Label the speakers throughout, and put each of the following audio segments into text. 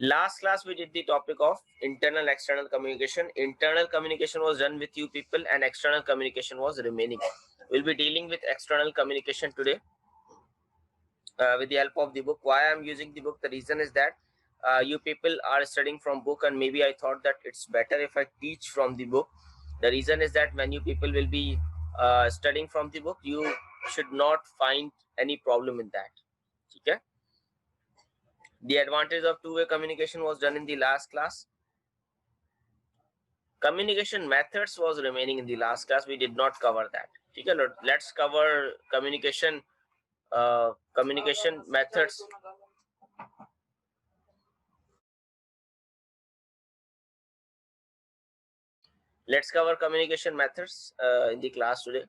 Speaker 1: Last class we did the topic of internal external communication. Internal communication was done with you people and external communication was remaining. We'll be dealing with external communication today with the help of the book. Why I'm using the book? The reason is that you people are studying from book and maybe I thought that it's better if I teach from the book. The reason is that when you people will be studying from the book, you should not find any problem in that. Okay? The advantage of two-way communication was done in the last class. Communication methods was remaining in the last class. We did not cover that. Okay, let's cover communication methods. Let's cover communication methods in the class today.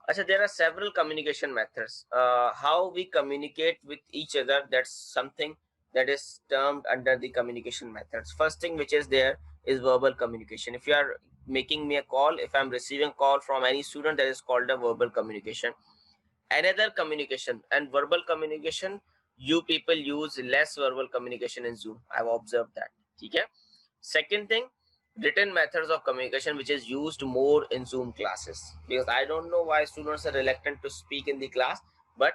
Speaker 1: Achha, there are several communication methods. How we communicate with each other, that's something that is termed under the communication methods. First thing which is there is verbal communication. If you are making me a call, if I'm receiving a call from any student, that is called a verbal communication. Another communication and verbal communication, you people use less verbal communication in Zoom. I've observed that. Okay. Second thing, written methods of communication, which is used more in Zoom classes, because I don't know why students are reluctant to speak in the class, but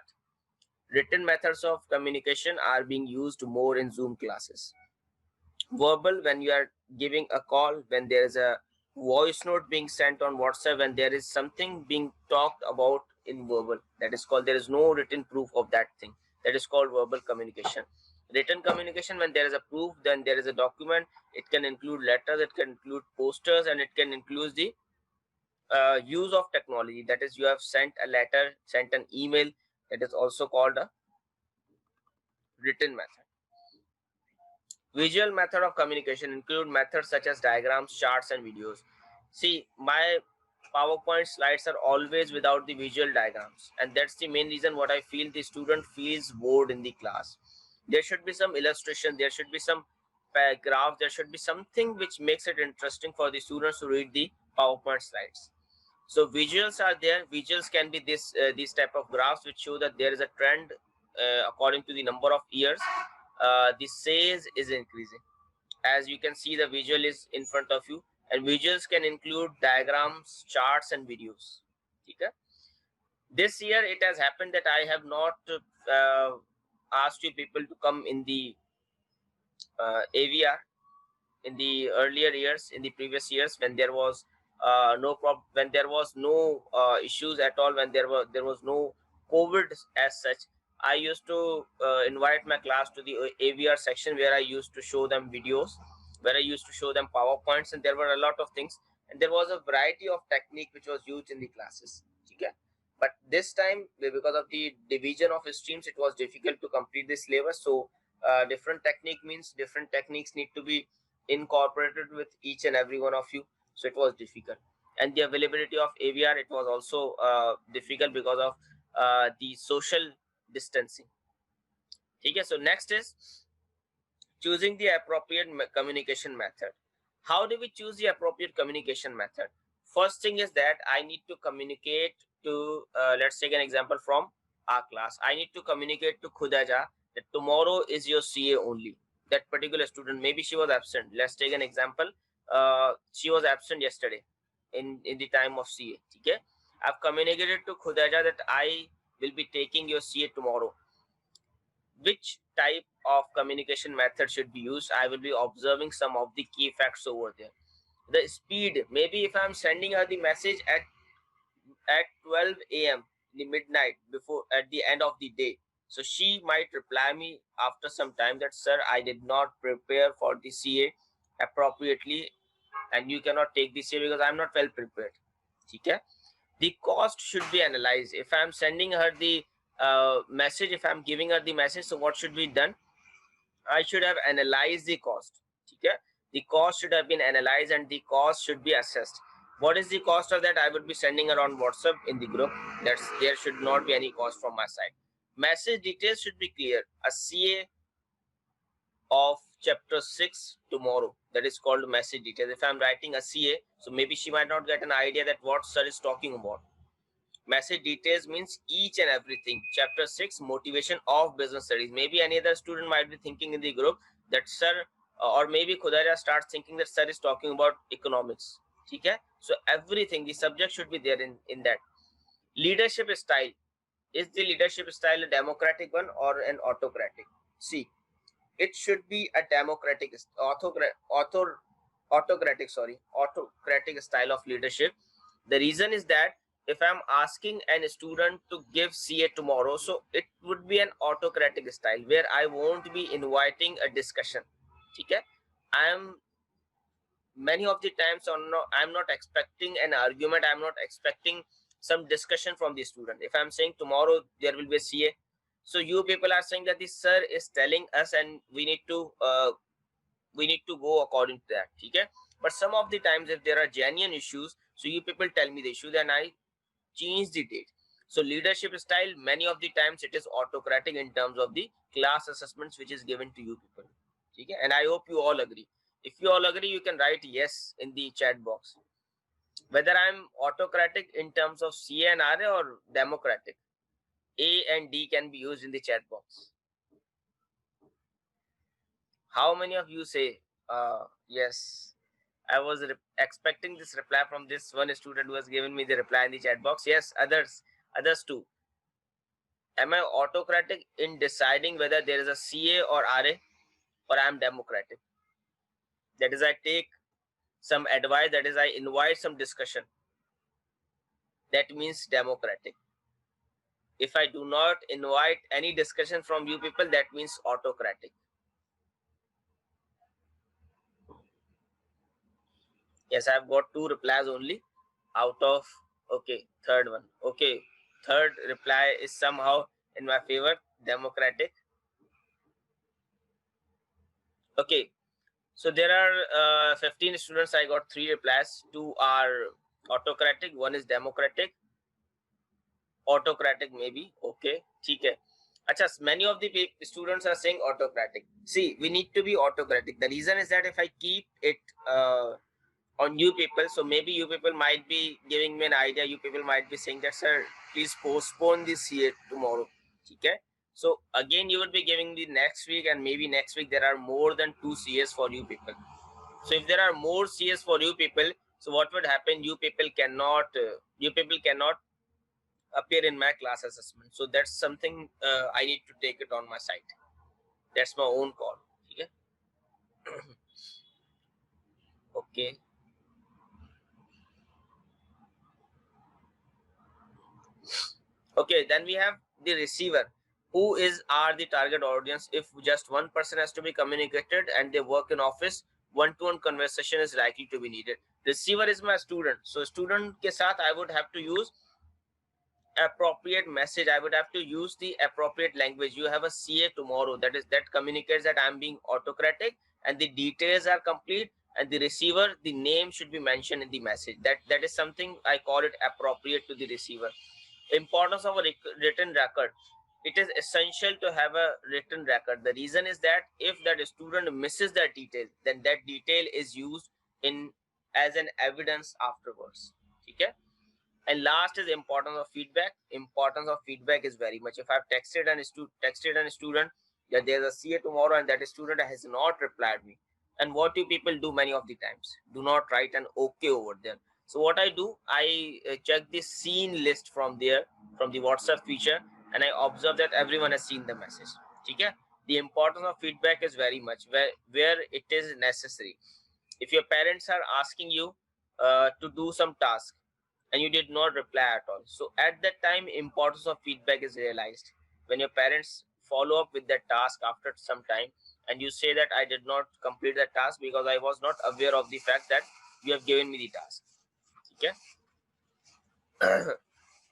Speaker 1: written methods of communication are being used more in Zoom classes. Verbal, when you are giving a call, when there is a voice note being sent on WhatsApp, when there is something being talked about in verbal, that is called, there is no written proof of that thing, that is called verbal communication. Written communication, when there is a proof, then there is a document. It can include letters, it can include posters, and it can include the use of technology. That is, you have sent a letter, sent an email, that is also called a written method. Visual method of communication include methods such as diagrams, charts, and videos. See, my PowerPoint slides are always without the visual diagrams, and that's the main reason what I feel the student feels bored in the class. There should be some illustration, there should be some paragraph, there should be something which makes it interesting for the students to read the PowerPoint slides. So visuals are there. Visuals can be these type of graphs which show that there is a trend according to the number of years. The sales is increasing. As you can see, the visual is in front of you, and visuals can include diagrams, charts, and videos. Okay. This year it has happened that I have not asked you people to come in the AVR in the earlier years, in the previous years, when there was when there was no issues at all, when there was no COVID as such. I used to invite my class to the AVR section, where I used to show them videos, where I used to show them PowerPoints, and there were a lot of things, and there was a variety of technique which was used in the classes. Okay. But this time, because of the division of streams, it was difficult to complete this syllabus. So different technique means different techniques need to be incorporated with each and every one of you. So it was difficult, and the availability of AVR, it was also difficult because of the social distancing. Okay, so next is choosing the appropriate communication method. How do we choose the appropriate communication method? First thing is that I need to communicate to let's take an example from our class. I need to communicate to Khudaja that tomorrow is your CA only. That particular student, maybe she was absent. Let's take an example. She was absent yesterday in the time of CA. Okay, I've communicated to Khudaja that I will be taking your CA tomorrow. Which type of communication method should be used? I will be observing some of the key facts over there. The speed, maybe if I'm sending her the message at 12 a.m. in the midnight, before at the end of the day, so she might reply me after some time that, sir, I did not prepare for the CA appropriately, and you cannot take the CA because I'm not well prepared. Okay. The cost should be analyzed. If I'm sending her the message, if I'm giving her the message, so what should be done? I should have analyzed the cost. Okay. The cost should have been analyzed and the cost should be assessed. What is the cost of that? I would be sending her on WhatsApp in the group. There should not be any cost from my side. Message details should be clear. A CA of chapter 6 tomorrow, that is called message details. If I'm writing a CA, so maybe she might not get an idea that what sir is talking about. Message details means each and everything. Chapter 6, motivation of business studies. Maybe any other student might be thinking in the group that sir, or maybe Khudaria starts thinking that sir is talking about economics. Okay? So everything, the subject should be there in that. Leadership style. Is the leadership style a democratic one or an autocratic? See, it should be a democratic, autocratic style of leadership. The reason is that if I'm asking a student to give CA tomorrow, so it would be an autocratic style where I won't be inviting a discussion. Okay? I am many of the times on no, I'm not expecting an argument, I'm not expecting some discussion from the student. If I'm saying tomorrow there will be a CA, so you people are saying that the sir is telling us and we need to go according to that. Okay? But some of the times if there are genuine issues, so you people tell me the issue, then I change the date. So leadership style, many of the times it is autocratic in terms of the class assessments which is given to you people. Okay? And I hope you all agree. If you all agree, you can write yes in the chat box. Whether I'm autocratic in terms of CA and RA or democratic. A and D can be used in the chat box. How many of you say yes? I was expecting this reply from this one student who has given me the reply in the chat box. Yes, others too. Am I autocratic in deciding whether there is a CA or RA, or I am democratic? That is, I take some advice, that is, I invite some discussion. That means democratic. If I do not invite any discussion from you people, that means autocratic. Yes, I've got 2 replies only out of, okay, third one. Okay, third reply is somehow in my favor, democratic. Okay, so there are 15 students. I got 3 replies. 2 are autocratic, 1 is democratic. Autocratic maybe. Okay, okay. Achha, many of the students are saying autocratic. See, we need to be autocratic. The reason is that if I keep it on you people, so maybe you people might be giving me an idea. You people might be saying that, sir, please postpone this here tomorrow. Okay? So again, you will be giving the next week, and maybe next week there are more than 2 CS for you people. So if there are more CS for you people, so what would happen? You people cannot appear in my class assessment. So that's something I need to take it on my side. That's my own call. Okay. Okay. Okay, then we have the receiver. Who are the target audience? If just one person has to be communicated and they work in office, one-to-one conversation is likely to be needed. Receiver is my student. So student ke saath I would have to use appropriate message. I would have to use the appropriate language. You have a CA tomorrow, that communicates that I'm being autocratic and the details are complete, and the receiver, the name should be mentioned in the message. That is something I call it appropriate to the receiver. Importance of a written record. It is essential to have a written record. The reason is that if that student misses that detail, then that detail is used in as an evidence afterwards. Okay. And last is importance of feedback. Importance of feedback is very much. If I've texted a student that there's a CA tomorrow and that student has not replied me, and what do people do many of the times? Do not write an okay over there. So what I do, I check the seen list from there, from the WhatsApp feature, and I observe that everyone has seen the message. Okay? The importance of feedback is very much where it is necessary. If your parents are asking you to do some task and you did not reply at all, so at that time importance of feedback is realized. When your parents follow up with that task after some time and you say that I did not complete that task because I was not aware of the fact that you have given me the task. Okay.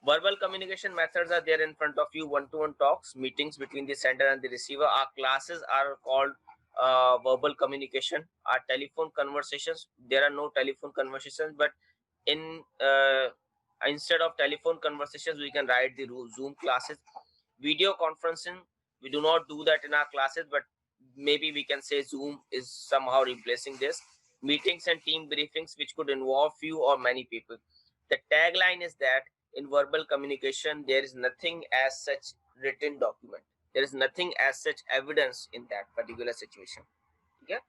Speaker 1: Verbal communication methods are there in front of you. One-to-one talks, meetings between the sender and the receiver. Our classes are called verbal communication. Our telephone conversations, there are no telephone conversations, but in instead of telephone conversations, we can write the Zoom classes. Video conferencing, we do not do that in our classes, but maybe we can say Zoom is somehow replacing this. Meetings and team briefings, which could involve few or many people. The tagline is that in verbal communication, there is nothing as such written document. There is nothing as such evidence in that particular situation. Okay.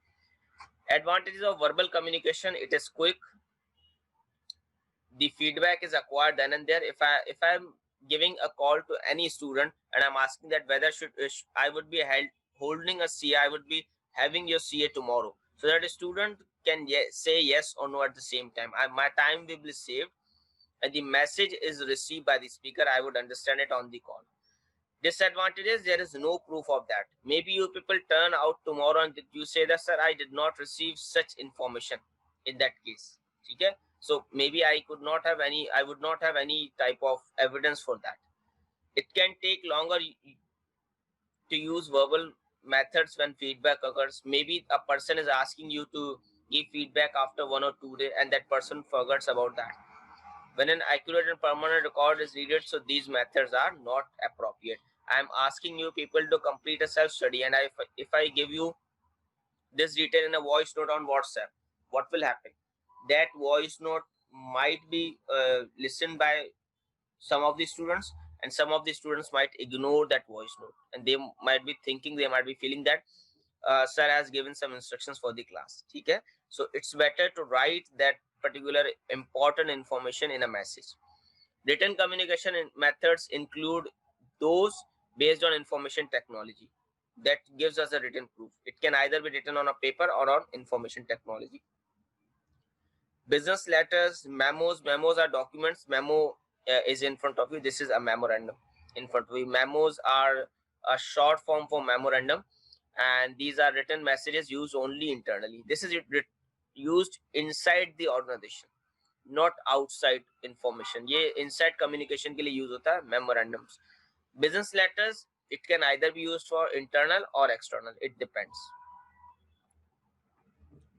Speaker 1: Advantages of verbal communication: it is quick, the feedback is acquired then and there. If I'm giving a call to any student and I'm asking that whether I would be holding a CA, I would be having your CA tomorrow, so that a student can say yes or no at the same time. My time will be saved and the message is received by the speaker. I would understand it on the call. Disadvantage is there is no proof of that. Maybe you people turn out tomorrow and you say that, sir, I did not receive such information in that case. Okay? So maybe I would not have any type of evidence for that. It can take longer to use verbal methods when feedback occurs. Maybe a person is asking you to give feedback after 1 or 2 days and that person forgets about that. When an accurate and permanent record is needed, so these methods are not appropriate. I am asking you people to complete a self-study, and if I give you this detail in a voice note on WhatsApp, what will happen? That voice note might be listened by some of the students, and some of the students might ignore that voice note, and they might be feeling that sir has given some instructions for the class. Okay? So it's better to write that particular important information in a message. Written communication methods include those based on information technology that gives us a written proof. It can either be written on a paper or on information technology. Business letters, memos. Memos are documents. Memo is in front of you. This is a memorandum in front of you. Memos are a short form for memorandum, and these are written messages used only internally. This is used inside the organization, not outside information. ये inside communication के लिए use होता है memorandums. Business letters, it can either be used for internal or external. It depends.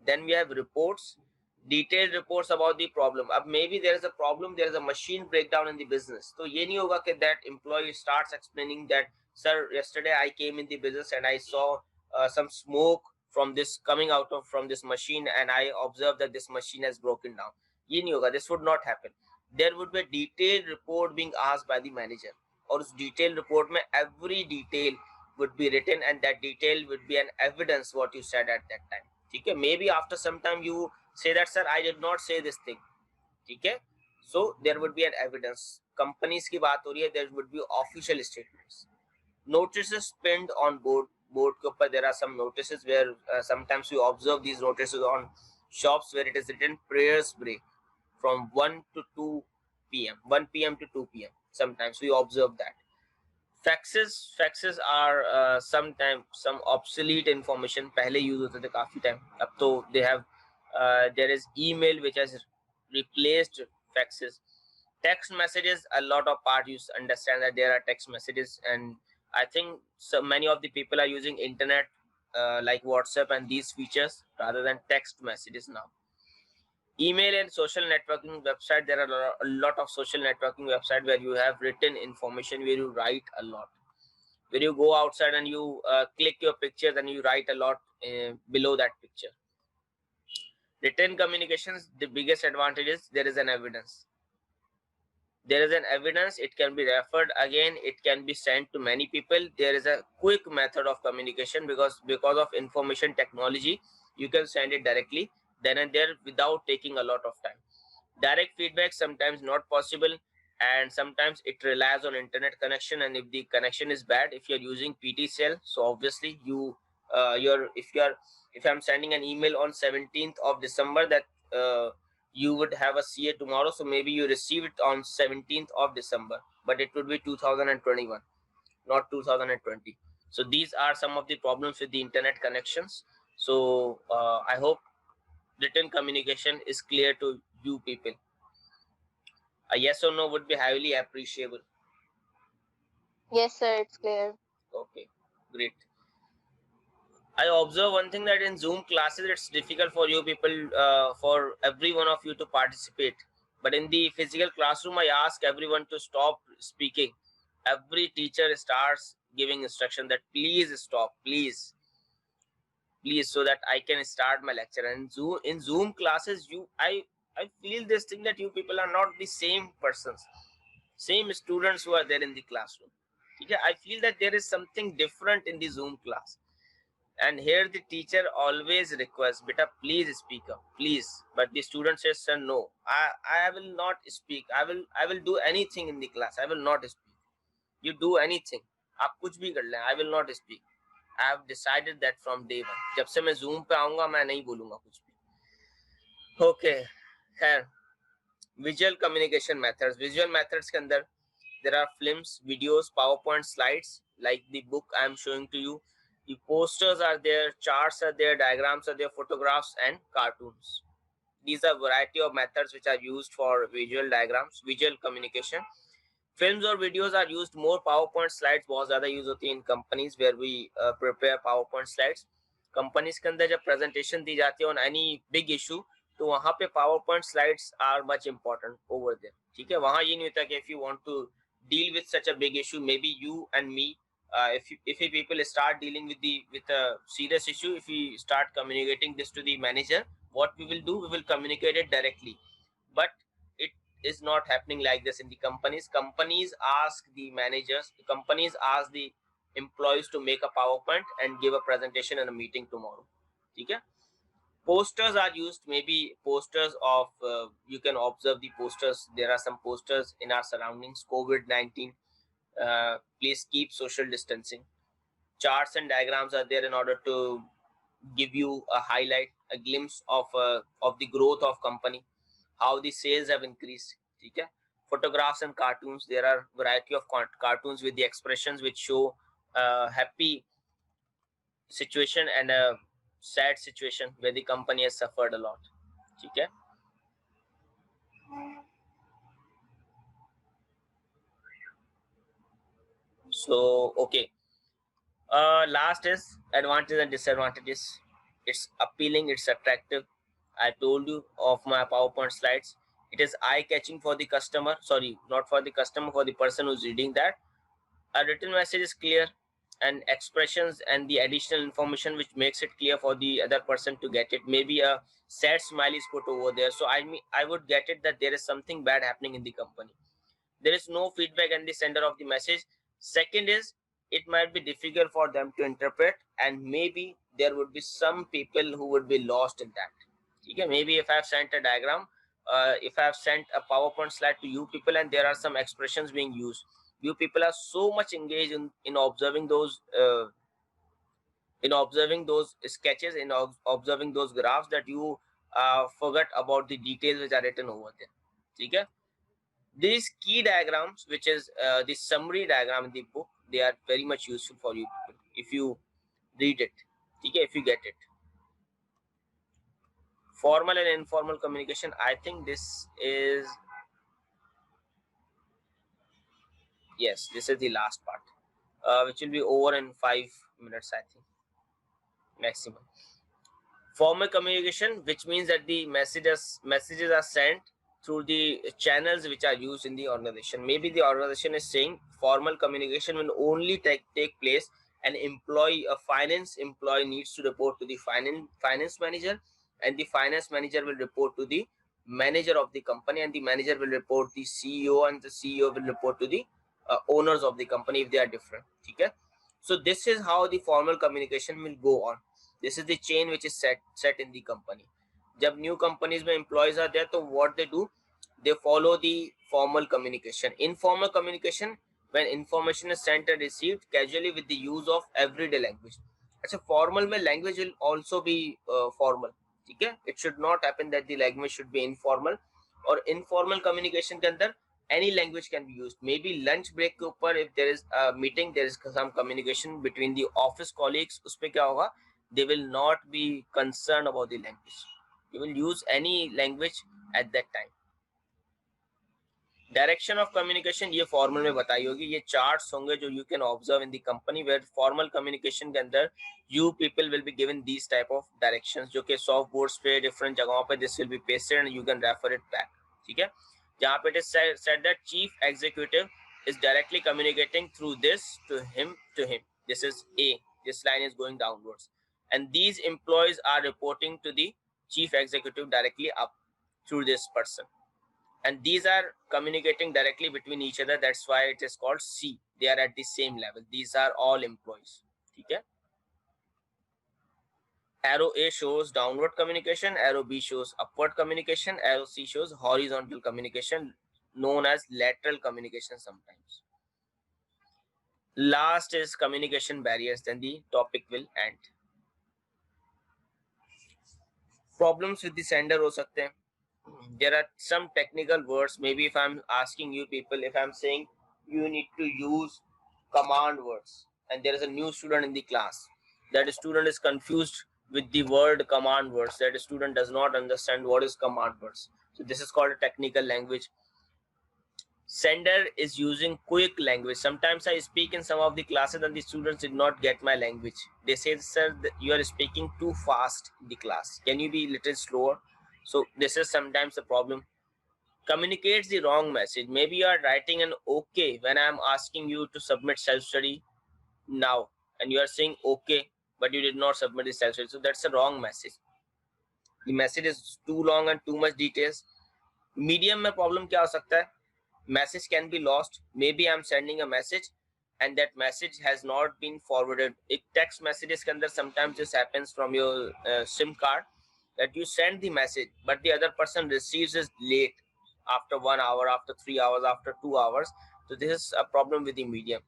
Speaker 1: Then we have reports, detailed reports about the problem. Ab maybe there is a problem, there is a machine breakdown in the business. तो ये नहीं होगा कि that employee starts explaining that, sir, yesterday I came in the business and I saw some smoke from this coming out of from this machine, and I observed that this machine has broken down. ये नहीं होगा. This would not happen. There would be a detailed report being asked by the manager, और उस detailed report में every detail would be written, and that detail would be an evidence what you said at that time. Okay? Maybe after some time you say that, sir, I did not say this thing. Okay? So there would be an evidence. Companies की बात हो रही है, there would be official statements. Notices pinned on board के ऊपर there are some notices where sometimes we observe these notices on shops where it is written prayers break from 1 to 2 p.m. 1 p.m. to 2 p.m. Sometimes we observe that. Faxes are sometimes some obsolete information. पहले use होते थे काफी time. अब तो they have there is email which has replaced faxes. Text messages, a lot of part you understand that there are text messages, and I think so many of the people are using internet like WhatsApp and these features rather than text messages now. Email and social networking website, there are a lot of social networking website where you have written information, where you write a lot, where you go outside and you click your pictures and you write a lot below that picture. Written communications, the biggest advantage is there is an evidence. There is an evidence, it can be referred again, it can be sent to many people. There is a quick method of communication because of information technology. You can send it directly then and there without taking a lot of time. Direct feedback sometimes not possible, and sometimes it relies on internet connection, and if the connection is bad, if you're using PTCL, so obviously if I'm sending an email on 17th of December that you would have a CA tomorrow, so maybe you receive it on 17th of December, but it would be 2021, not 2020. So these are some of the problems with the internet connections. So I hope written communication is clear to you people. A yes or no would be highly appreciable.
Speaker 2: Yes, sir, it's clear.
Speaker 1: Okay, great. I observe one thing, that in Zoom classes, it's difficult for you people, for every one of you to participate. But in the physical classroom, I ask everyone to stop speaking. Every teacher starts giving instruction that please stop, please, so that I can start my lecture. And in Zoom classes, I feel this thing that you people are not the same persons. same students who are there in the classroom. Okay, I feel that there is something different in the Zoom class, and here the teacher always requests, beta please speak up, please, but the student says, sir, no, I will not speak. I will do anything in the class. I will not speak. You do anything, आप कुछ भी कर लें, I will not speak. I have decided that from day one. जब से मैं Zoom पे आऊंगा मैं नहीं बोलूंगा कुछ भी. Okay, खैर, visual communication methods. Visual methods के अंदर there are films, videos, PowerPoint slides, like the book I am showing to you. The posters are there, charts are there, diagrams are there, photographs and cartoons. These are variety of methods which are used for visual diagrams, visual communication. Films or videos are used more. PowerPoint slides बहुत ज़्यादा use होती है in companies where we prepare PowerPoint slides. Companies के अंदर जब presentation दी जाती है on any big issue, तो वहाँ पे PowerPoint slides are much important over there. ठीक है, वहाँ ये नहीं होता कि if you want to deal with such a big issue, maybe you and me, if people start dealing with a serious issue, if we start communicating this to the manager, what we will do, we will communicate it directly. But it is not happening like this in the companies. Companies ask the managers, companies ask the employees to make a PowerPoint and give a presentation in a meeting tomorrow. Okay, posters are used, maybe posters of you can observe the posters. There are some posters in our surroundings. COVID-19, please keep social distancing. Charts and diagrams are there in order to give you a highlight, a glimpse of the growth of company, how the sales have increased. Okay, photographs and cartoons, there are variety of cartoons with the expressions which show a happy situation and a sad situation where the company has suffered a lot. Okay, so okay, last is advantages and disadvantages. It's appealing, it's attractive. I told you of my PowerPoint slides. It is eye-catching for the customer. Sorry, not for the customer, for the person who's reading that. A written message is clear, and expressions and the additional information which makes it clear for the other person to get it. Maybe a sad smile is put over there, so I would get it that there is something bad happening in the company. There is no feedback in the sender of the message. Second is, it might be difficult for them to interpret, and maybe there would be some people who would be lost in that. Okay, maybe if I've sent a diagram, if I've sent a PowerPoint slide to you people and there are some expressions being used, you people are so much engaged in observing those sketches, in observing those graphs, that you forget about the details which are written over there. Okay, these key diagrams, which is the summary diagram in the book, they are very much useful for you people if you read it. Okay, if you get it. Formal and informal communication, I think this is, yes, this is the last part, which will be over in 5 minutes, I think, maximum. Formal communication, which means that the messages are sent through the channels which are used in the organization. Maybe the organization is saying formal communication will only take place an employee, a finance employee, needs to report to the finance manager, and the finance manager will report to the manager of the company, and the manager will report the CEO, and the CEO will report to the owners of the company if they are different. Okay, so this is how the formal communication will go on. This is the chain which is set in the company. जब new companies में employees are there, तो what they do, they follow the formal communication. Informal communication, when information is sent and received casually with the use of everyday language. अच्छा, formal में language will also be formal. ठीक है, it should not happen that the language should be informal. और informal communication के अंदर any language can be used. Maybe lunch break के ऊपर, if there is a meeting, there is some communication between the office colleagues, उस पे क्या होगा, they will not be concerned about the language. You will use any language at that time. Direction of communication, ये formal में बताई होगी. ये charts होंगे जो you can observe in the company, where formal communication के अंदर you people will be given these type of directions, जो कि सॉफ्ट बोर्ड्स पे डिफरेंट जगहों पे this will be pasted and you can refer it back. ठीक है, जहां पे it is said that chief executive is directly communicating through this to him. This is A. This line is going downwards, and these employees are reporting to the chief executive directly up through this person. and these are communicating directly between each other. That's why it is called C. They are at the same level. These are all employees. Okay. Arrow A shows downward communication, arrow B shows upward communication, arrow C shows horizontal communication, known as lateral communication sometimes. Last is communication barriers, then the topic will end. Problems with the sender हो सकते हैं. There are some technical words. Maybe if I'm asking you people, if I'm saying you need to use command words, and there is a new student in the class, that student is confused with the word command words, that student does not understand what is command words. So this is called a technical language. Sender is using quick language. Sometimes I speak in some of the classes and the students did not get my language. They say, sir, you are speaking too fast in the class. Can you be a little slower? So this is sometimes a problem. Communicates the wrong message. Maybe you are writing an okay when I am asking you to submit self-study now, and you are saying okay, but you did not submit the self-study. So that's a wrong message. The message is too long and too much details. Medium में problem क्या हो सकता है? Message can be lost. Maybe I'm sending a message and that message has not been forwarded. एक text messages के अंदर sometimes this happens from your SIM card, that you send the message but the other person receives it late, after 1 hour, after 3 hours, after 2 hours. So this is a problem with the medium.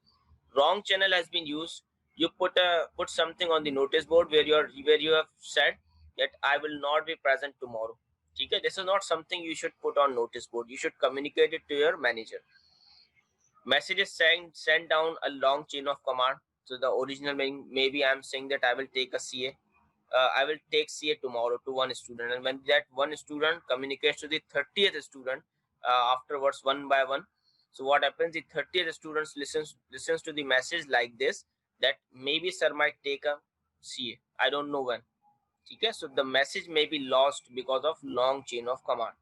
Speaker 1: Wrong channel has been used. You put something on the notice board where you have said that I will not be present tomorrow. Okay, this is not something you should put on notice board. You should communicate it to your manager. Message is sent down a long chain of command. So the original meaning, maybe I'm saying that I will take a CA. I will take CA tomorrow to one student, and when that one student communicates to the 30th student afterwards one by one, so what happens? The 30th student listens to the message like this, that maybe sir might take a CA. I don't know when. Okay, so the message may be lost because of long chain of command.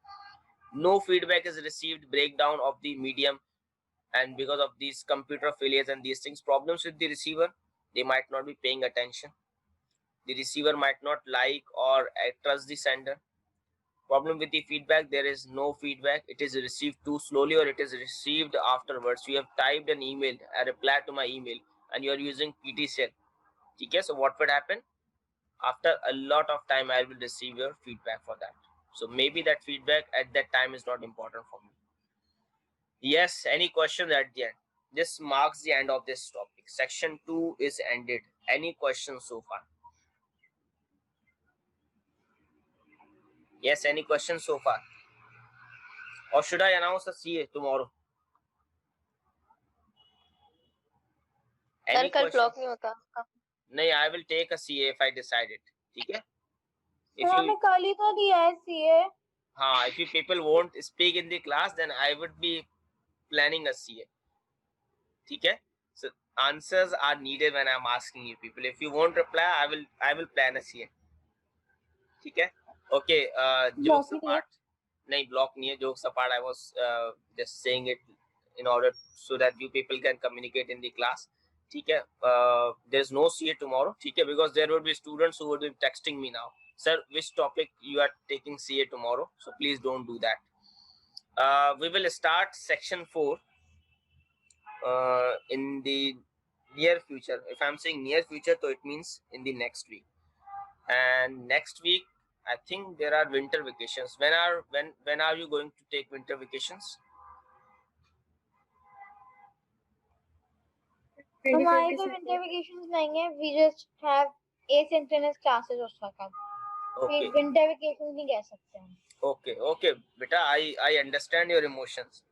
Speaker 1: No feedback is received, breakdown of the medium, and because of these computer failures and these things, problems with the receiver, they might not be paying attention. The receiver might not like or trust the sender. Problem with the feedback, there is no feedback. It is received too slowly or it is received afterwards. You have typed an email, a reply to my email, and you are using PT cell. Okay, so what would happen? After a lot of time, I will receive your feedback for that. So maybe that feedback at that time is not important for me. Yes, any questions at the end? This marks the end of this topic. Section 2 is ended. Any questions so far? Yes, any questions so far? Or should I announce a CA tomorrow?
Speaker 2: Sir कल block नहीं होता.
Speaker 1: नहीं, I will take a CA if I decide it. ठीक है?
Speaker 2: हमें कल ही तो दिया है CA.
Speaker 1: हाँ, if you people won't speak in the class, then I would be planning a CA. ठीक है? So answers are needed when I'm asking you people. If you won't reply, I will plan a CA. ठीक है? Okay. Jokes apart. नहीं, block नहीं है. Jokes apart. I was just saying it in order so that you people can communicate in the class. ठीक है? There's no CA tomorrow. ठीक है? Because there would be students who would be texting me now. Sir, which topic you are taking CA tomorrow? So please don't do that. We will start section 4 in the near future. If I'm saying near future, so it means in the next week. And next week, I think there are winter vacations. When are you going to take winter vacations?
Speaker 2: हमारे तो winter vacations नहीं है. We just have asynchronous classes उसका काम.
Speaker 1: Okay.
Speaker 2: Winter vacations नहीं कह सकते हम.
Speaker 1: Okay, beta. I understand your emotions.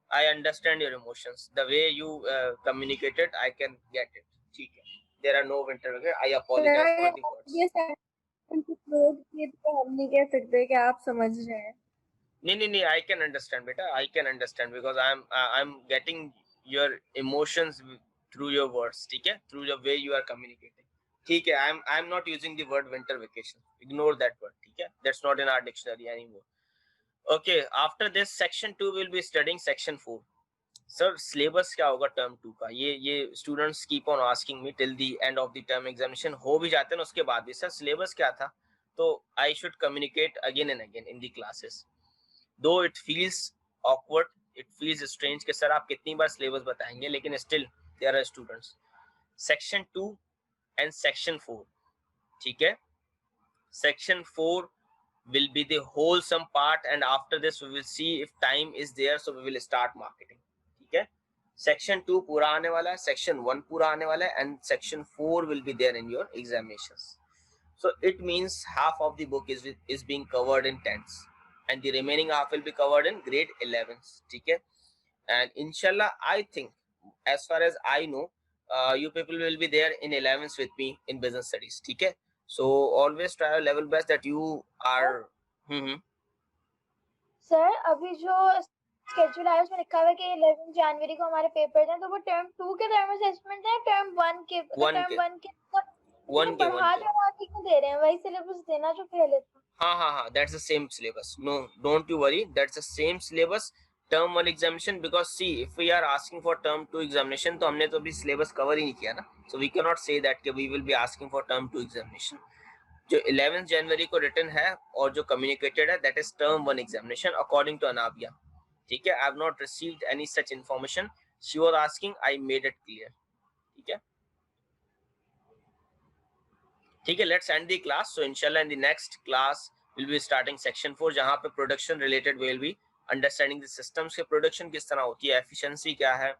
Speaker 1: I understand your emotions. The way you communicated, I can get it. ठीक है. There are no winter vacations. I apologize for the words.
Speaker 2: Yes, ये तो हम नहीं कह सकते कि आप समझ रहे हैं.
Speaker 1: नहीं, I can understand, beta. I can understand because I'm getting your emotions through your words. ठीक है? Through the way you are communicating. ठीक है? I'm not using the word winter vacation. Ignore that word. ठीक है? That's not in our dictionary anymore. Okay. After this, section 2 will be studying section 4. Sir, syllabus क्या होगा term 2 का? ये students keep on asking me till the end of the term examination. हो भी जाते हैं उसके बाद भी. Sir, syllabus क्या था? तो I should communicate again and again in the classes. Though it feels awkward, it feels strange कि सर आप कितनी बार syllabus बताएंगे, लेकिन still there are students. Section 2 and Section 4, ठीक है. Section 4 will be the wholesome part, and after this we will see if time is there, so we will start marketing. ठीक है. Section 2 पूरा आने वाला है, Section 1 पूरा आने वाला है, and Section 4 will be there in your examinations. So it means half of the book is being covered in 10s, and the remaining half will be covered in grade 11s. ठीक है. And inshallah, I think, as far as I know, you people will be there in 11s with me in business studies. ठीक है. So always try your level best that you are.
Speaker 2: Sir अभी जो schedule है उसमें लिखा हुआ है कि 11 जनवरी को हमारे पेपर्स हैं, तो वो टर्म 2 के टर्म असेसमेंट है, टर्म 1 के बढ़ा क्यों दे रहे हैं? वही सिलेबस देना जो पहले था.
Speaker 1: हाँ, that's the same syllabus. No, don't you worry, that's the same syllabus. Term 1 examination, because see, if we are asking for term 2 examination, तो हमने तो अभी syllabus cover ही नहीं किया ना, so we cannot say that कि we will be asking for term 2 examination. जो 11 जनवरी को रिटर्न है और जो कम्युनिकेटेड है, that is term 1 examination according to Anabia. ठीक है. I have not received any such information. She was asking, I made it clear. ठीक है. ठीक है. Let's end the class. So inshallah in the next class we'll be starting section 4, जहाँ पे production related will be understanding the systems के production किस तरह होती है, efficiency क्या है,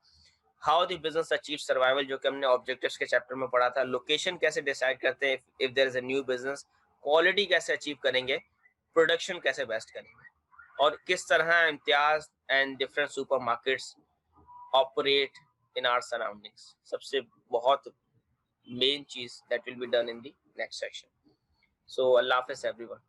Speaker 1: how the business achieve survival जो कि हमने objectives के चैप्टर में पढ़ा था, location कैसे decide करते हैं if there is a new business, quality कैसे achieve करेंगे, production कैसे best करेंगे, और किस तरह Imtiaz and different supermarkets operate in our surroundings. सबसे बहुत main चीज that will be done in the next section. So Allah Hafiz everyone.